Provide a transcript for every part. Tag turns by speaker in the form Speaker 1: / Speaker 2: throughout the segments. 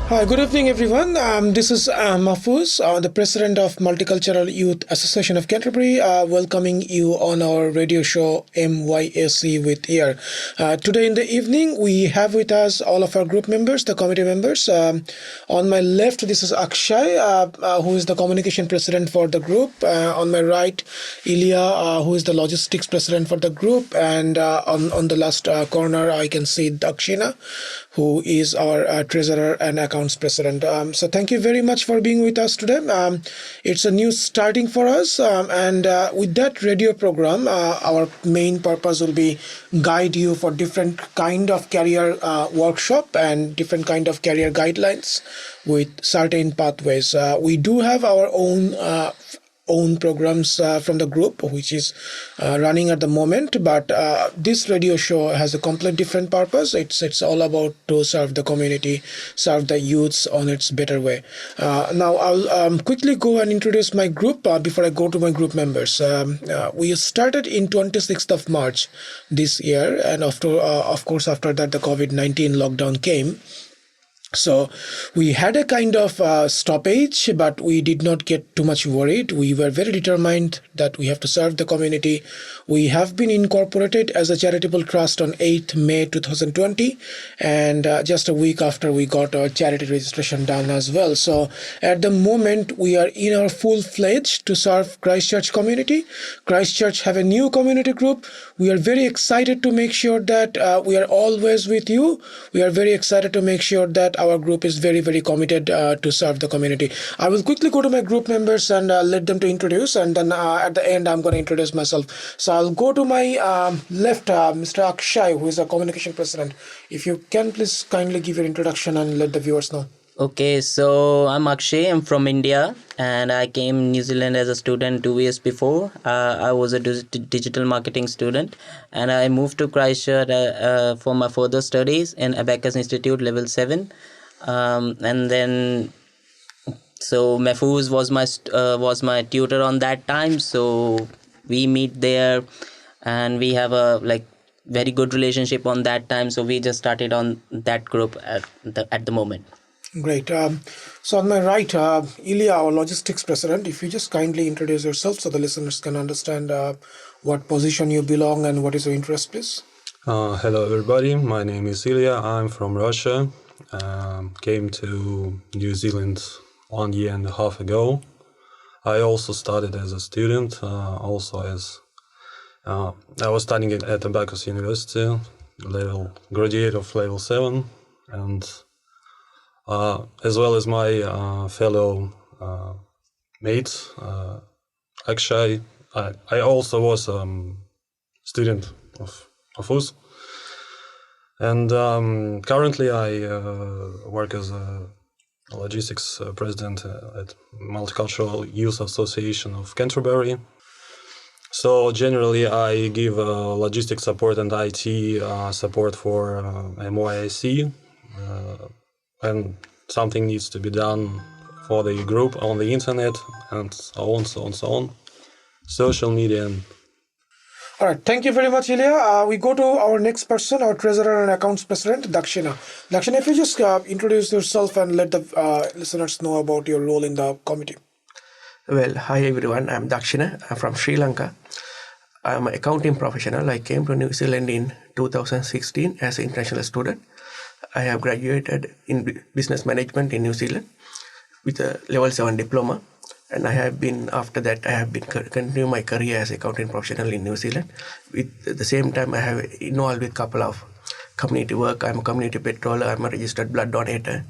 Speaker 1: Hi, good evening, everyone. This is Mahfouz, the president of Multicultural Youth Association of Canterbury, welcoming you on our radio show MYAC with Ear. Today in the evening, we have with us all of our group members, the committee members. On my left, this is Akshay, who is the communication president for the group. On my right, Ilya, who is the logistics president for the group. And on the last corner, I can see Dakshina, who is our treasurer and accounts president. So thank you very much for being with us today. It's a new starting for us, and with that radio program, our main purpose will be guide you for different kind of career workshop and different kind of career guidelines with certain pathways. We do have our own programs from the group, which is running at the moment, but this radio show has a complete different purpose. It's all about to serve the community, serve the youths on its better way. Now I'll quickly go and introduce my group before I go to my group members. We started in 26th of March this year, and after of course after that the COVID-19 lockdown came. So we had a kind of stoppage, but we did not get too much worried. We were very determined that we have to serve the community. We have been incorporated as a charitable trust on 8th May 2020, and just a week after we got our charity registration done as well. So at the moment, we are in our full-fledged to serve Christchurch community. Christchurch have a new community group. We are very excited to make sure that we are always with you. We are very excited to make sure that our group is very, very committed to serve the community. I will quickly go to my group members and let them to introduce, and then at the end I'm going to introduce myself. So I'll go to my left, Mr. Akshay, who is a communication president. If you can please kindly give your introduction and let the viewers know.
Speaker 2: Okay, so I'm Akshay. I'm from India, and I came New Zealand as a student 2 years before. I was a digital marketing student, and I moved to Christchurch for my further studies in Abacus Institute Level 7. And then, so Mahfouz was my tutor on that time. So we meet there, and we have a very good relationship on that time. So we just started on that group at the moment.
Speaker 1: Great. So on my right, Ilya, our logistics president, if you just kindly introduce yourself so the listeners can understand what position you belong and what is your interest, please.
Speaker 3: Hello, everybody. My name is Ilya. I'm from Russia. Came to New Zealand 1.5 years ago. I also started as a student, I was studying at Abacus University, graduate of level 7, and as well as my fellow mates, Akshay. I also was student of us. And currently I work as a logistics president at Multicultural Youth Association of Canterbury. So generally I give logistics support and IT support for MYAC. And something needs to be done for the group on the internet and so on. Social media.
Speaker 1: All right. Thank you very much, Ilya. We go to our next person, our treasurer and accounts president, Dakshina. Dakshina, if you just introduce yourself and let the listeners know about your role in the committee.
Speaker 4: Well, hi everyone. I'm Dakshina. I'm from Sri Lanka. I'm an accounting professional. I came to New Zealand in 2016 as an international student. I have graduated in business management in New Zealand with a level 7 diploma, and I have been continuing my career as accounting professional in New Zealand. At the same time, I have involved with a couple of community work. I'm a community petroller. I'm a registered blood donator.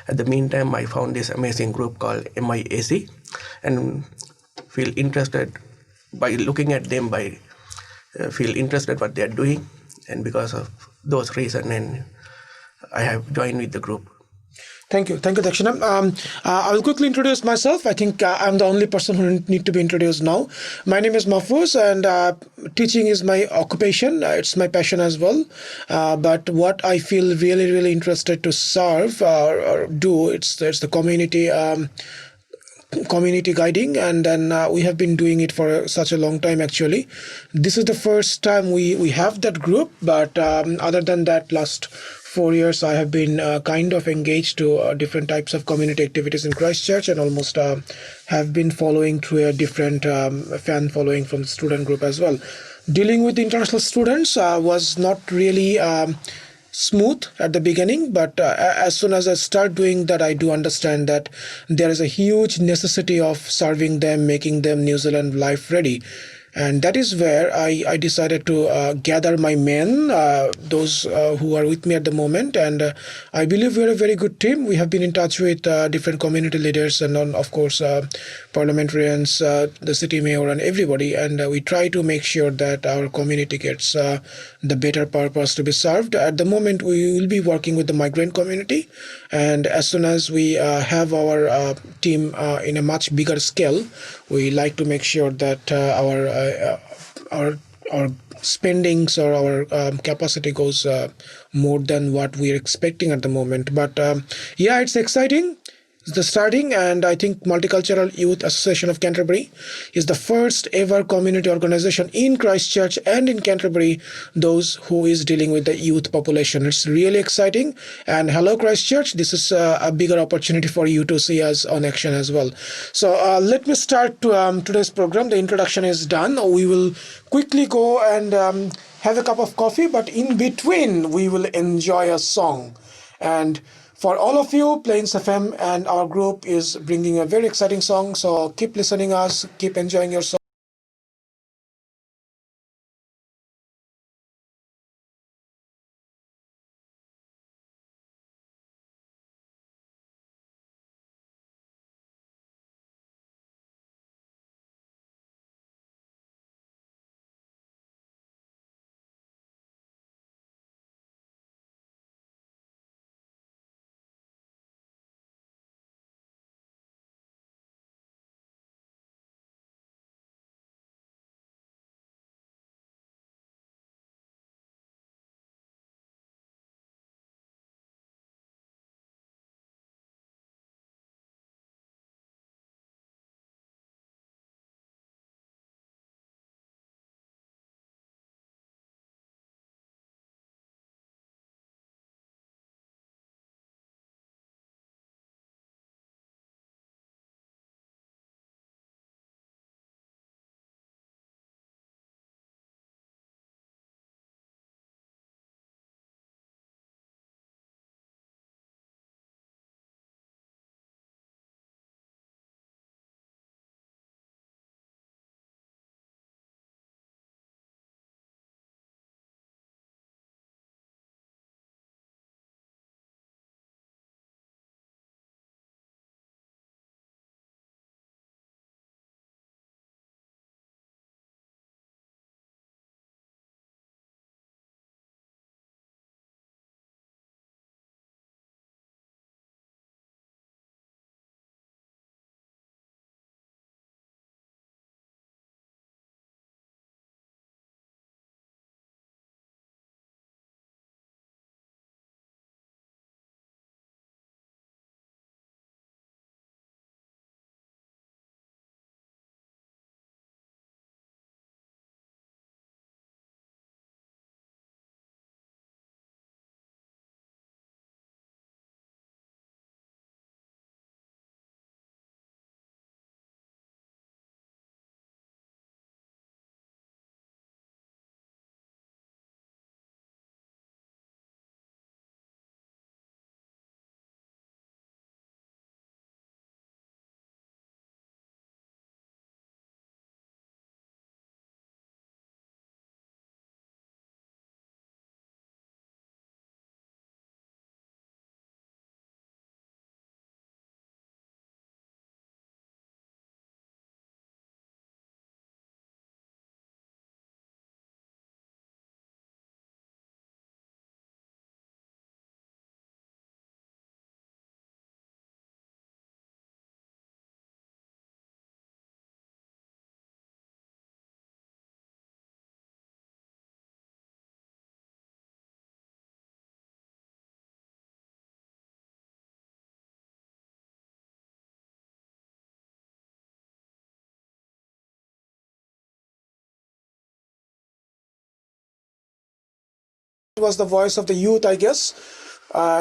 Speaker 4: At the meantime, I found this amazing group called MYAC, and feel interested by looking at them. Feel interested what they are doing, and because of those reasons, and I have joined with the group.
Speaker 1: Thank you, Dakshina. I will quickly introduce myself. I think I'm the only person who need to be introduced now. My name is Mahfouz, and teaching is my occupation. It's my passion as well. But what I feel really, really interested to serve or do, it's the community guiding, and then we have been doing it for such a long time. Actually, this is the first time we have that group, but other than that, last 4 years, I have been kind of engaged to different types of community activities in Christchurch, and almost have been following through a different fan following from the student group as well. Dealing with international students was not really smooth at the beginning, but as soon as I start doing that, I do understand that there is a huge necessity of serving them, making them New Zealand life ready. And that is where I decided to gather my men, those who are with me at the moment. And I believe we're a very good team. We have been in touch with different community leaders and, of course, parliamentarians, the city mayor, and everybody. And we try to make sure that our community gets the better purpose to be served. At the moment, we will be working with the migrant community. And as soon as we have our team in a much bigger scale, we like to make sure that our spendings or our capacity goes more than what we're expecting at the moment. But yeah, it's exciting. It's the starting, and I think Multicultural Youth Association of Canterbury is the first ever community organization in Christchurch and in Canterbury, those who is dealing with the youth population. It's really exciting. And hello, Christchurch. This is a bigger opportunity for you to see us on action as well. So let me start today's program. The introduction is done. We will quickly go and have a cup of coffee, but in between, we will enjoy a song. And for all of you, Plains FM and our group is bringing a very exciting song. So keep listening us, keep enjoying your song. Was the voice of the youth, I guess,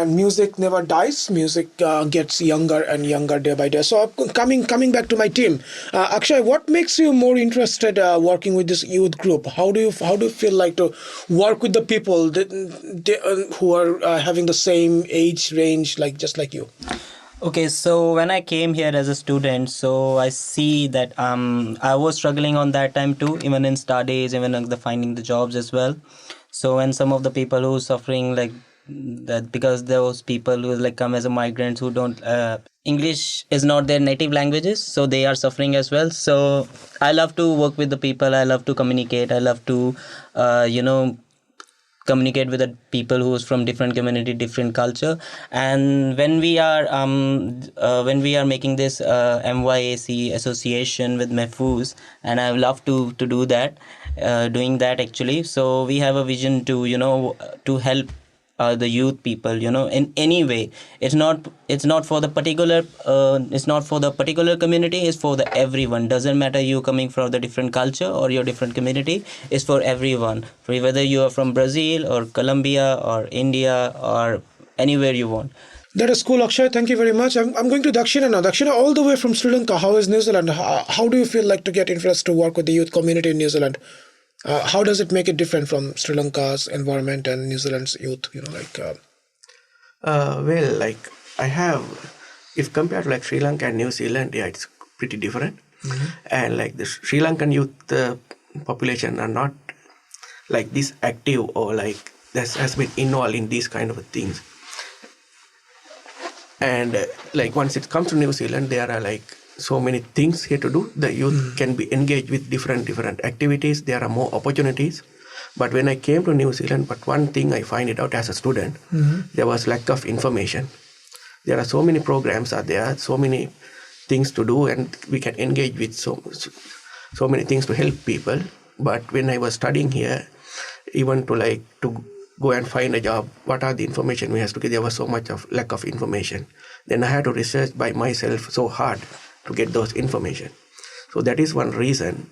Speaker 1: music never dies. Music gets younger and younger day by day. So coming back to my team, Akshay, what makes you more interested working with this youth group? How do you feel like to work with the people who are having the same age range, like just like you?
Speaker 2: Okay, so when I came here as a student, so I see that I was struggling on that time too, even in studies, even in the finding the jobs as well. So when some of the people who suffering like that, because those people who like come as a migrants who don't English is not their native languages, so they are suffering as well. So I love to work with the people. I love to communicate. I love to communicate with the people who's from different community, different culture. And when we are making this MYAC association with Mehfooz, and I love to do that, doing that actually. So we have a vision to to help the youth people, in any way. It's not for the particular community. It's for the everyone. Doesn't matter you coming from the different culture or your different community. It's for everyone, for whether you are from Brazil or Colombia or India or anywhere you want.
Speaker 1: That is cool, Akshay. Thank you very much. I'm going to Dakshina now. Dakshina, all the way from Sri Lanka. How is New Zealand? How do you feel like to get interest to work with the youth community in New Zealand? How does it make it different from Sri Lanka's environment and New Zealand's youth?
Speaker 4: Well, like I have, if compared to like Sri Lanka and New Zealand, yeah, it's pretty different. And like the Sri Lankan youth population are not like this active or like that has been involved in these kind of things. And like once it comes to New Zealand, there are like so many things here to do. The youth can be engaged with different activities. There are more opportunities. But when I came to New Zealand, but one thing I find it out as a student, there was lack of information. There are so many programs are there, so many things to do, and we can engage with so many things to help people. But when I was studying here, even to go and find a job, what are the information we have to get? There was so much of lack of information. Then I had to research by myself so hard to get those information. So that is one reason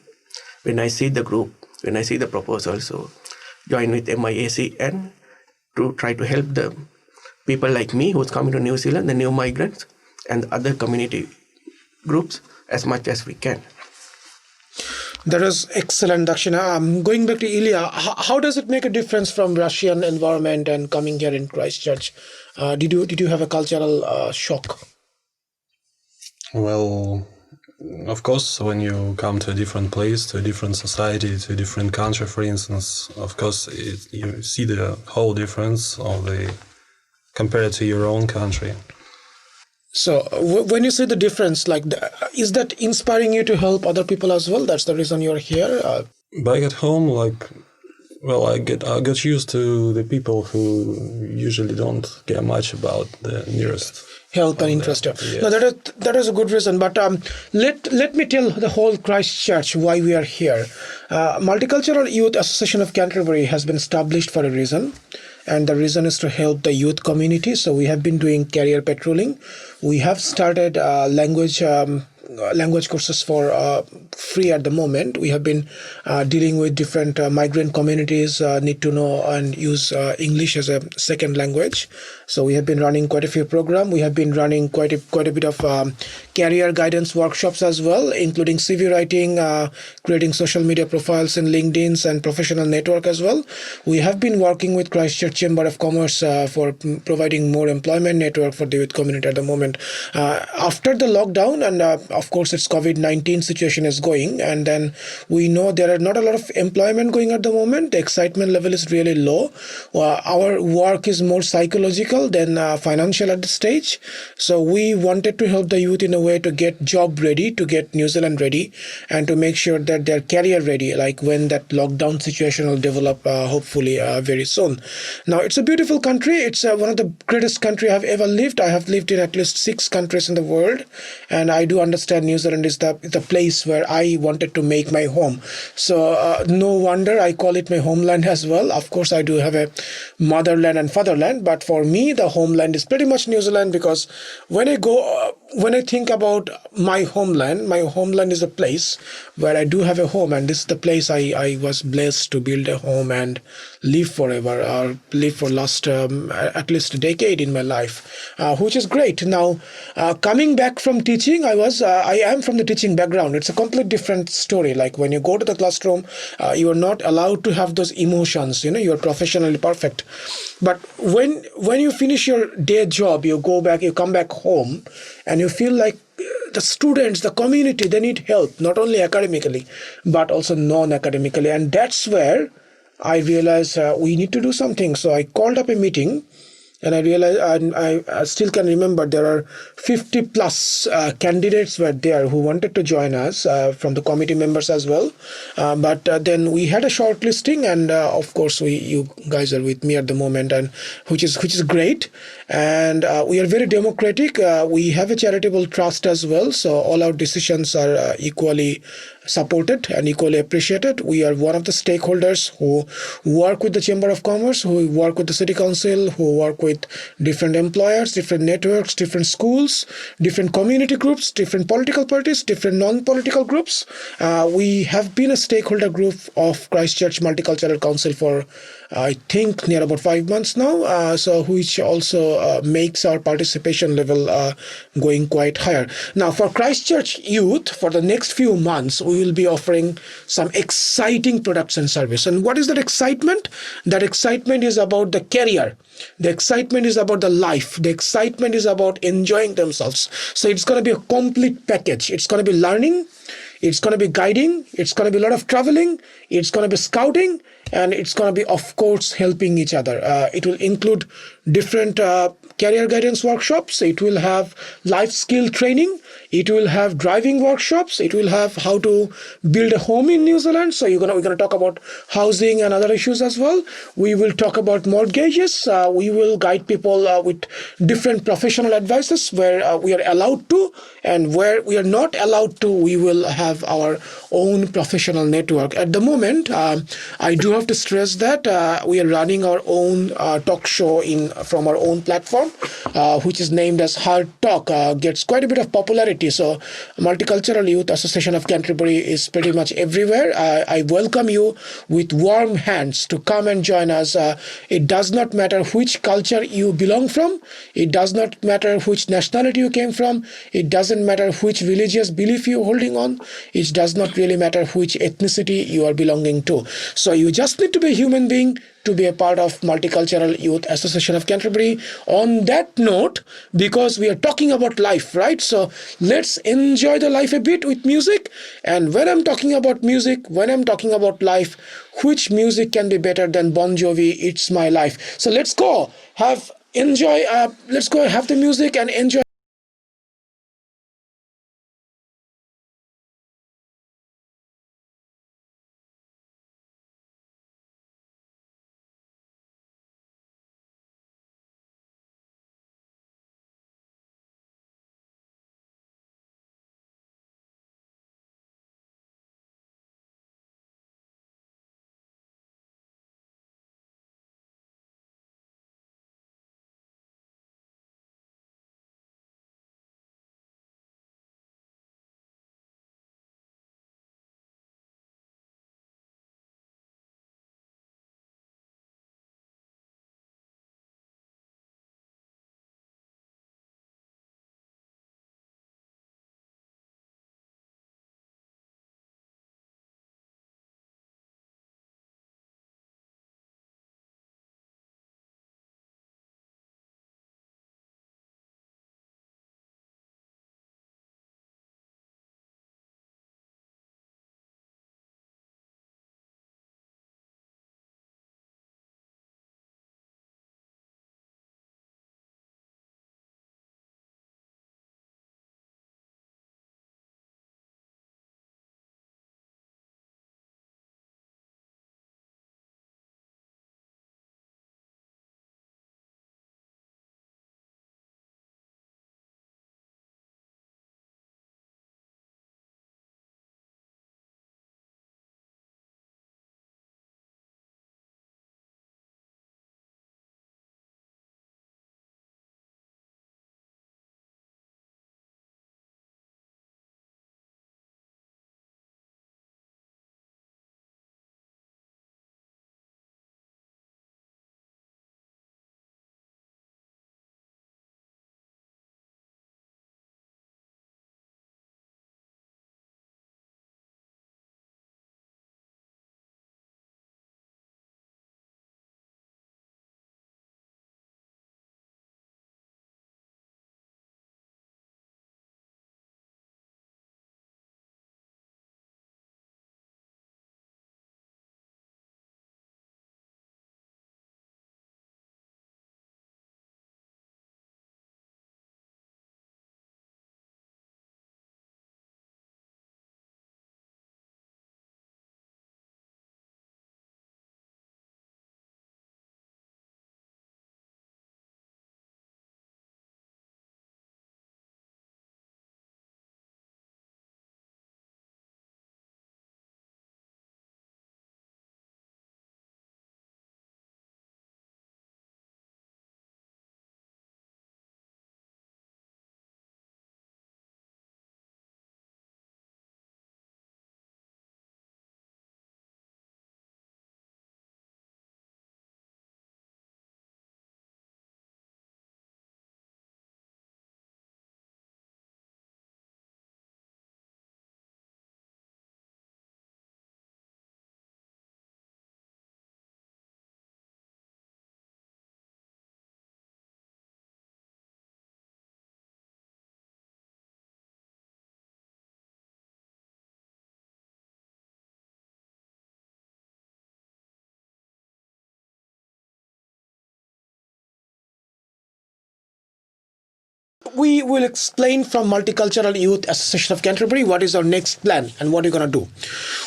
Speaker 4: when I see the group, when I see the proposal, so join with MYAC and to try to help the people like me who's coming to New Zealand, the new migrants, and other community groups as much as we can.
Speaker 1: That is excellent, Dakshina. Going back to Ilya, how does it make a difference from Russian environment and coming here in Christchurch? Did you have a cultural shock?
Speaker 3: Well, of course, when you come to a different place, to a different society, to a different country, for instance, of course, you see the whole difference compared to your own country.
Speaker 1: So when you say the difference, like, is that inspiring you to help other people as well? That's the reason you're here?
Speaker 3: Back at home, I got used to the people who usually don't care much about the nearest
Speaker 1: help and interest.
Speaker 3: Yes.
Speaker 1: No, that is a good reason. But let me tell the whole Christchurch why we are here. Multicultural Youth Association of Canterbury has been established for a reason. And the reason is to help the youth community. So we have been doing career patrolling. We have started language courses for free at the moment. We have been dealing with different migrant communities need to know and use English as a second language. So we have been running quite a few programs. We have been running quite a bit of career guidance workshops as well, including CV writing, creating social media profiles in LinkedIn and professional network as well. We have been working with Christchurch Chamber of Commerce for providing more employment network for the youth community at the moment. After the lockdown and of course it's COVID-19 situation is going, and then we know there are not a lot of employment going at the moment. The excitement level is really low. Our work is more psychological than financial at this stage. So we wanted to help the youth in a way to get job ready, to get New Zealand ready, and to make sure that they're career ready, like when that lockdown situation will develop hopefully very soon. Now, it's a beautiful country. It's one of the greatest country I've ever lived. I have lived in at least 6 countries in the world, and I do understand New Zealand is the place where I wanted to make my home. So no wonder I call it my homeland as well. Of course, I do have a motherland and fatherland, but for me, the homeland is pretty much New Zealand, because when I go when I think about my homeland is a place where I do have a home, and this is the place I was blessed to build a home and live forever, or live for last at least a decade in my life, which is great. Now, coming back from teaching, I am from the teaching background. It's a complete different story. Like when you go to the classroom, you are not allowed to have those emotions. You are professionally perfect, but when you finish your day job, you come back home, and you feel like the students, the community, they need help, not only academically but also non-academically. And that's where I realized we need to do something. So I called up a meeting, and I realized, and I still can remember, there are 50 plus candidates were there who wanted to join us, from the committee members as well. But then we had a short listing, and of course you guys are with me at the moment, and which is great. And we are very democratic. We have a charitable trust as well, so all our decisions are equally supported and equally appreciated. We are one of the stakeholders who work with the Chamber of Commerce, who work with the City Council, who work with different employers, different networks, different schools, different community groups, different political parties, different non-political groups. We have been a stakeholder group of Christchurch Multicultural Council for I think near about 5 months now, so which also makes our participation level going quite higher. Now, for Christchurch youth, for the next few months, we will be offering some exciting products and service. And what is that excitement? That excitement is about the career. The excitement is about the life. The excitement is about enjoying themselves. So it's going to be a complete package. It's going to be learning. It's going to be guiding. It's going to be a lot of traveling. It's going to be scouting. And it's going to be, of course, helping each other. It will include different career guidance workshops. It will have life skill training. It will have driving workshops. It will have how to build a home in New Zealand. So we're gonna talk about housing and other issues as well. We will talk about mortgages. We will guide people with different professional advices where we are allowed to, and where we are not allowed to, we will have our own professional network. At the moment, I do have to stress that we are running our own talk show from our own platform, which is named as Hard Talk. Gets quite a bit of popularity. So Multicultural Youth Association of Canterbury is pretty much everywhere. I welcome you with warm hands to come and join us. It does not matter which culture you belong from. It does not matter which nationality you came from. It doesn't matter which religious belief you're holding on. It does not really matter which ethnicity you are belonging to. So you just need to be a human being to be a part of Multicultural Youth Association of Canterbury. On that note, because we are talking about life, right? So let's enjoy the life a bit with music. And when I'm talking about music, when I'm talking about life, which music can be better than Bon Jovi, It's My Life? So let's go have the music and enjoy. we will explain from Multicultural Youth Association of Canterbury what is our next plan and what we're going to do.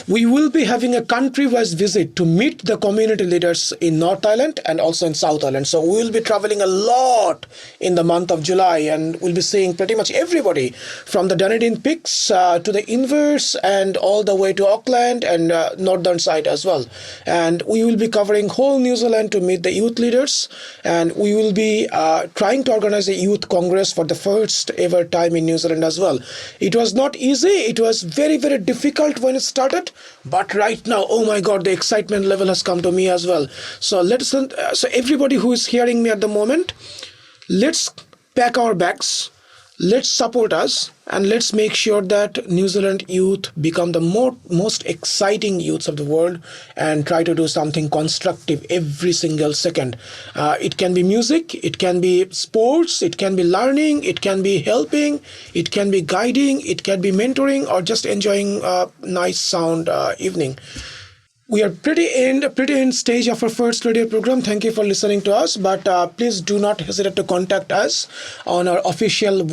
Speaker 1: We will be having a country-wise visit to meet the community leaders in North Island and also in South Island. So we will be traveling a lot in the month of July, and we'll be seeing pretty much everybody from the Dunedin Peaks to the Inverse and all the way to Auckland and northern side as well. And we will be covering whole New Zealand to meet the youth leaders, and we will be trying to organize a youth congress for the first ever time in New Zealand as well. It was not easy. It was very, very difficult when it started, but right now, oh my God, the excitement level has come to me as well. So so everybody who is hearing me at the moment, let's pack our bags, let's support us, and let's make sure that New Zealand youth become the most exciting youths of the world and try to do something constructive every single second. It can be music, it can be sports, it can be learning, it can be helping, it can be guiding, it can be mentoring, or just enjoying a nice sound evening. We are pretty end stage of our first radio program. Thank you for listening to us, but please do not hesitate to contact us on our official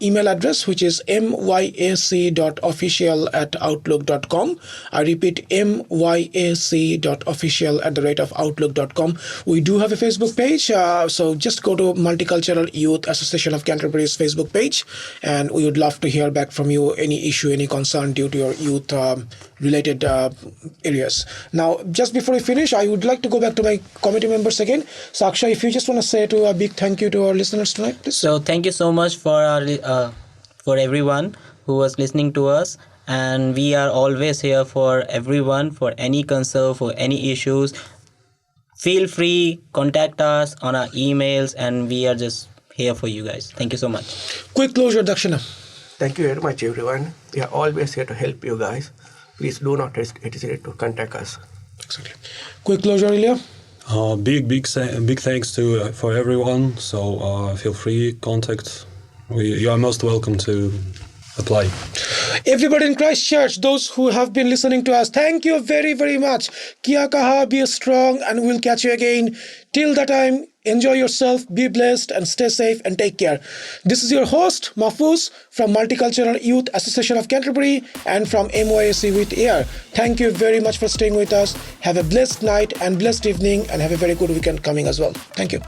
Speaker 1: email address, which is myac.official@outlook.com. I repeat, myac.official@outlook.com. We do have a Facebook page, so just go to Multicultural Youth Association of Canterbury's Facebook page, and we would love to hear back from you, any issue, any concern due to your youth related areas. Now, just before we finish, I would like to go back to my committee members again. So, Akshay, if you just want to say a big thank you to our listeners tonight, please.
Speaker 2: So thank you so much for everyone who was listening to us, and we are always here for everyone, for any concern, for any issues. Feel free, contact us on our emails, and we are just here for you guys. Thank you so much.
Speaker 1: Quick closure, Dakshina.
Speaker 4: Thank you very much, everyone. We are always here to help you guys. Please do not hesitate to contact us.
Speaker 1: Exactly. Quick closure, Ilya.
Speaker 3: Big thanks for everyone. So feel free, contact. You are most welcome to apply.
Speaker 1: Everybody in Christchurch, those who have been listening to us, thank you very, very much. Kia kaha, be strong, and we'll catch you again. Till that time, enjoy yourself, be blessed, and stay safe and take care. This is your host, Mahfouz, from Multicultural Youth Association of Canterbury and from MYAC with AIR. Thank you very much for staying with us. Have a blessed night and blessed evening, and have a very good weekend coming as well. Thank you.